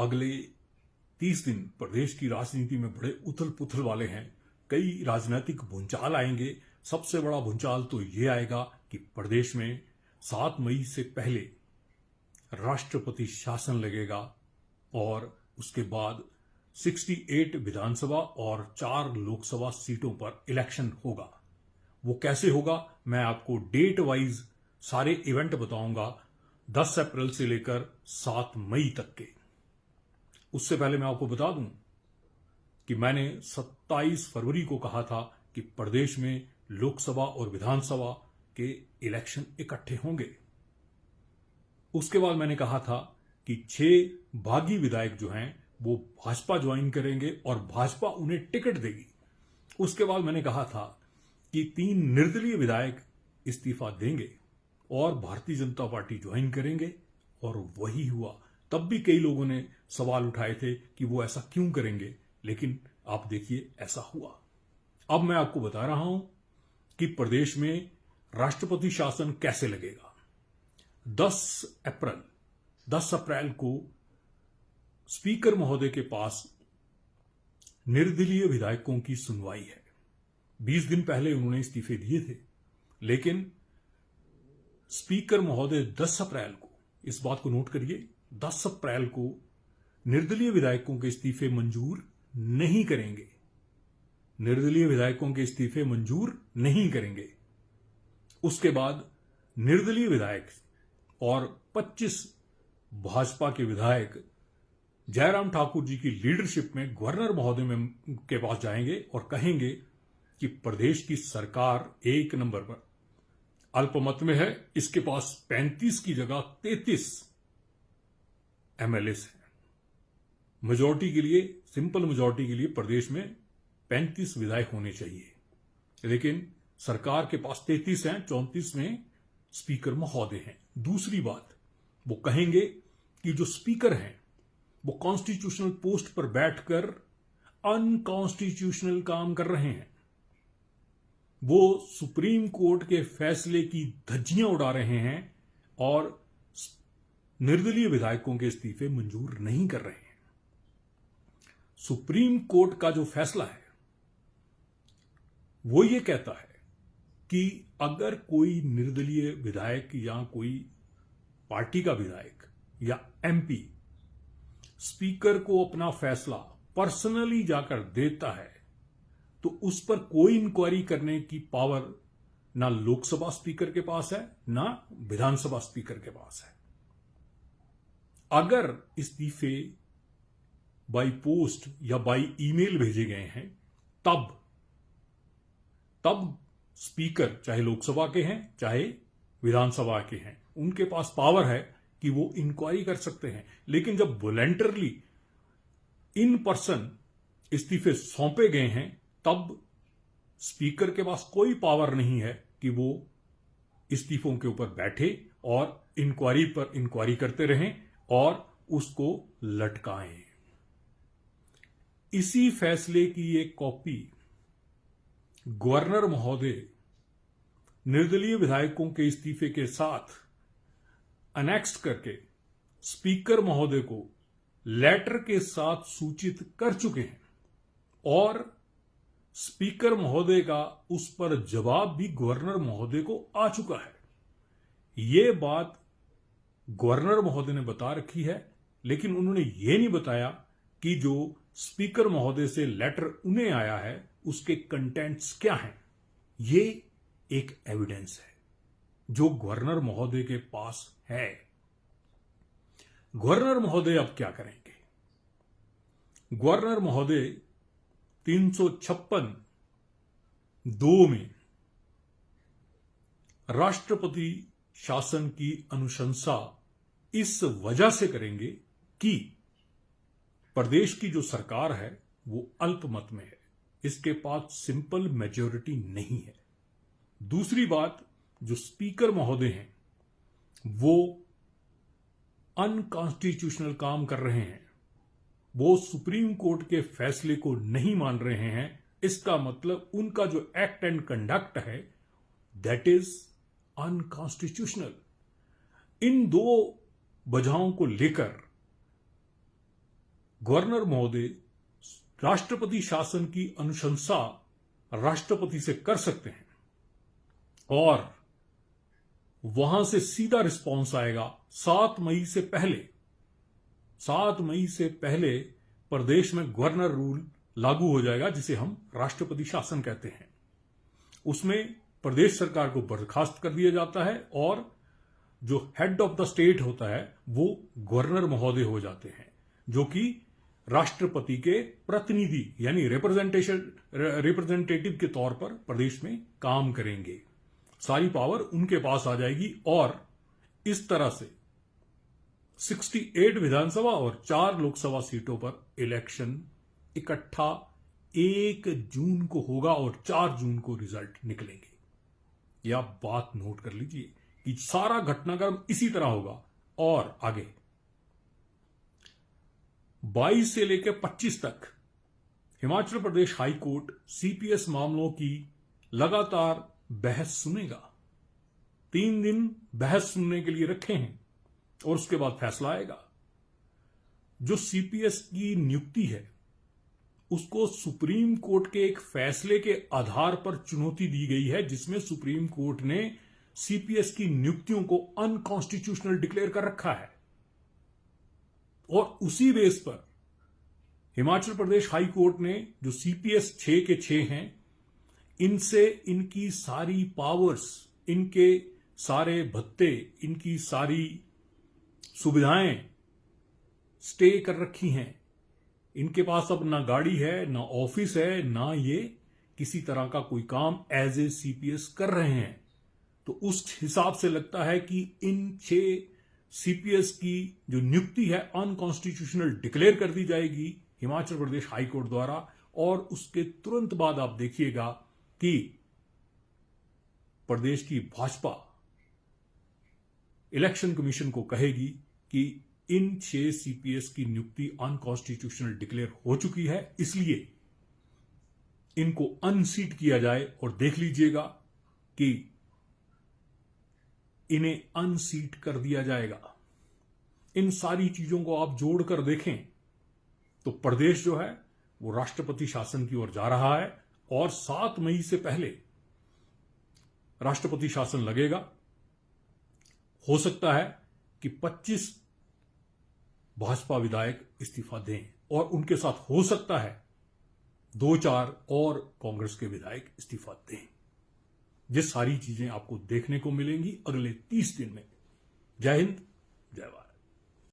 अगले 30 दिन प्रदेश की राजनीति में बड़े उथल पुथल वाले हैं। कई राजनीतिक भूचाल आएंगे। सबसे बड़ा भूचाल तो ये आएगा कि प्रदेश में 7 मई से पहले राष्ट्रपति शासन लगेगा और उसके बाद 68 विधानसभा और 4 लोकसभा सीटों पर इलेक्शन होगा। वो कैसे होगा, मैं आपको डेट वाइज सारे इवेंट बताऊंगा 10 अप्रैल से लेकर 7 मई तक के। उससे पहले मैं आपको बता दूं कि मैंने 27 फरवरी को कहा था कि प्रदेश में लोकसभा और विधानसभा के इलेक्शन इकट्ठे होंगे। उसके बाद मैंने कहा था कि 6 बागी विधायक जो हैं वो भाजपा ज्वाइन करेंगे और भाजपा उन्हें टिकट देगी। उसके बाद मैंने कहा था कि 3 निर्दलीय विधायक इस्तीफा देंगे और भारतीय जनता पार्टी ज्वाइन करेंगे, और वही हुआ। तब भी कई लोगों ने सवाल उठाए थे कि वो ऐसा क्यों करेंगे, लेकिन आप देखिए ऐसा हुआ। अब मैं आपको बता रहा हूं कि प्रदेश में राष्ट्रपति शासन कैसे लगेगा। 10 अप्रैल को स्पीकर महोदय के पास निर्दलीय विधायकों की सुनवाई है। 20 दिन पहले उन्होंने इस्तीफे दिए थे, लेकिन स्पीकर महोदय 10 अप्रैल को, इस बात को नोट करिए, 10 अप्रैल को निर्दलीय विधायकों के इस्तीफे मंजूर नहीं करेंगे। निर्दलीय विधायकों के इस्तीफे मंजूर नहीं करेंगे। उसके बाद निर्दलीय विधायक और 25 भाजपा के विधायक जयराम ठाकुर जी की लीडरशिप में गवर्नर महोदय के पास जाएंगे और कहेंगे कि प्रदेश की सरकार 1 नंबर पर अल्पमत में है। इसके पास 35 की जगह 33 एमएलए हैं। मेजॉरिटी के लिए, सिंपल मेजॉरिटी के लिए प्रदेश में 35 विधायक होने चाहिए, लेकिन सरकार के पास 33 हैं, 34 में स्पीकर महोदय हैं। दूसरी बात, वो कहेंगे कि जो स्पीकर हैं वो कॉन्स्टिट्यूशनल पोस्ट पर बैठकर अनकॉन्स्टिट्यूशनल काम कर रहे हैं। वो सुप्रीम कोर्ट के फैसले की धज्जियां उड़ा रहे हैं और निर्दलीय विधायकों के इस्तीफे मंजूर नहीं कर रहे हैं। सुप्रीम कोर्ट का जो फैसला है वो ये कहता है कि अगर कोई निर्दलीय विधायक या कोई पार्टी का विधायक या एमपी स्पीकर को अपना फैसला पर्सनली जाकर देता है तो उस पर कोई इंक्वायरी करने की पावर ना लोकसभा स्पीकर के पास है, ना विधानसभा स्पीकर के पास है। अगर इस्तीफे बाई पोस्ट या बाई ईमेल भेजे गए हैं तब स्पीकर, चाहे लोकसभा के हैं चाहे विधानसभा के हैं, उनके पास पावर है कि वो इंक्वायरी कर सकते हैं। लेकिन जब वॉलंटरली इन पर्सन इस्तीफे सौंपे गए हैं तब स्पीकर के पास कोई पावर नहीं है कि वो इस्तीफों के ऊपर बैठे और इंक्वायरी पर इंक्वायरी करते रहें और उसको लटकाएं। इसी फैसले की एक कॉपी गवर्नर महोदय निर्दलीय विधायकों के इस्तीफे के साथ अनेक्स्ट करके स्पीकर महोदय को लेटर के साथ सूचित कर चुके हैं और स्पीकर महोदय का उस पर जवाब भी गवर्नर महोदय को आ चुका है। यह बात गवर्नर महोदय ने बता रखी है, लेकिन उन्होंने यह नहीं बताया कि जो स्पीकर महोदय से लेटर उन्हें आया है उसके कंटेंट्स क्या हैं। ये एक एविडेंस है जो गवर्नर महोदय के पास है। गवर्नर महोदय अब क्या करेंगे? गवर्नर महोदय 356(2) में राष्ट्रपति शासन की अनुशंसा इस वजह से करेंगे कि प्रदेश की जो सरकार है वो अल्पमत में है, इसके पास सिंपल मेजॉरिटी नहीं है। दूसरी बात, जो स्पीकर महोदय हैं वो अनकॉन्स्टिट्यूशनल काम कर रहे हैं, वो सुप्रीम कोर्ट के फैसले को नहीं मान रहे हैं। इसका मतलब उनका जो एक्ट एंड कंडक्ट है दैट इज अनकॉन्स्टिट्यूशनल। इन दो वजहों को लेकर गवर्नर महोदय राष्ट्रपति शासन की अनुशंसा राष्ट्रपति से कर सकते हैं और वहां से सीधा रिस्पॉन्स आएगा 7 मई से पहले। 7 मई से पहले प्रदेश में गवर्नर रूल लागू हो जाएगा, जिसे हम राष्ट्रपति शासन कहते हैं। उसमें प्रदेश सरकार को बर्खास्त कर दिया जाता है और जो हेड ऑफ द स्टेट होता है वो गवर्नर महोदय हो जाते हैं, जो कि राष्ट्रपति के प्रतिनिधि यानी रिप्रेजेंटेटिव के तौर पर प्रदेश में काम करेंगे। सारी पावर उनके पास आ जाएगी और इस तरह से 68 विधानसभा और 4 लोकसभा सीटों पर इलेक्शन इकट्ठा 1 जून को होगा और 4 जून को रिजल्ट निकलेंगे। यह आप बात नोट कर लीजिए कि सारा घटनाक्रम इसी तरह होगा। और आगे 22 से लेकर 25 तक Himachal Pradesh high court CPS मामलों की लगातार बहस सुनेगा। 3 दिन बहस सुनने के लिए रखे हैं और उसके बाद फैसला आएगा। जो सीपीएस की नियुक्ति है उसको सुप्रीम कोर्ट के एक फैसले के आधार पर चुनौती दी गई है, जिसमें सुप्रीम कोर्ट ने सीपीएस की नियुक्तियों को अनकॉन्स्टिट्यूशनल डिक्लेयर कर रखा है और उसी बेस पर हिमाचल प्रदेश हाई कोर्ट ने जो सीपीएस 6 के 6 हैं, इनसे इनकी सारी पावर्स, इनके सारे भत्ते, इनकी सारी सुविधाएं स्टे कर रखी हैं। इनके पास अब ना गाड़ी है, ना ऑफिस है, ना ये किसी तरह का कोई काम एज ए सीपीएस कर रहे हैं। तो उस हिसाब से लगता है कि इन 6 सीपीएस की जो नियुक्ति है अनकॉन्स्टिट्यूशनल डिक्लेयर कर दी जाएगी हिमाचल प्रदेश हाई कोर्ट द्वारा। और उसके तुरंत बाद आप देखिएगा कि प्रदेश की भाजपा इलेक्शन कमीशन को कहेगी कि इन 6 सीपीएस की नियुक्ति अनकॉन्स्टिट्यूशनल डिक्लेयर हो चुकी है, इसलिए इनको अनसीट किया जाए। और देख लीजिएगा कि इन्हें अनसीट कर दिया जाएगा। इन सारी चीजों को आप जोड़कर देखें तो प्रदेश जो है वो राष्ट्रपति शासन की ओर जा रहा है और 7 मई से पहले राष्ट्रपति शासन लगेगा। हो सकता है कि 25 भाजपा विधायक इस्तीफा दें और उनके साथ हो सकता है 2-4 और कांग्रेस के विधायक इस्तीफा दें। ये सारी चीजें आपको देखने को मिलेंगी अगले 30 दिन में। जय हिंद, जय भारत।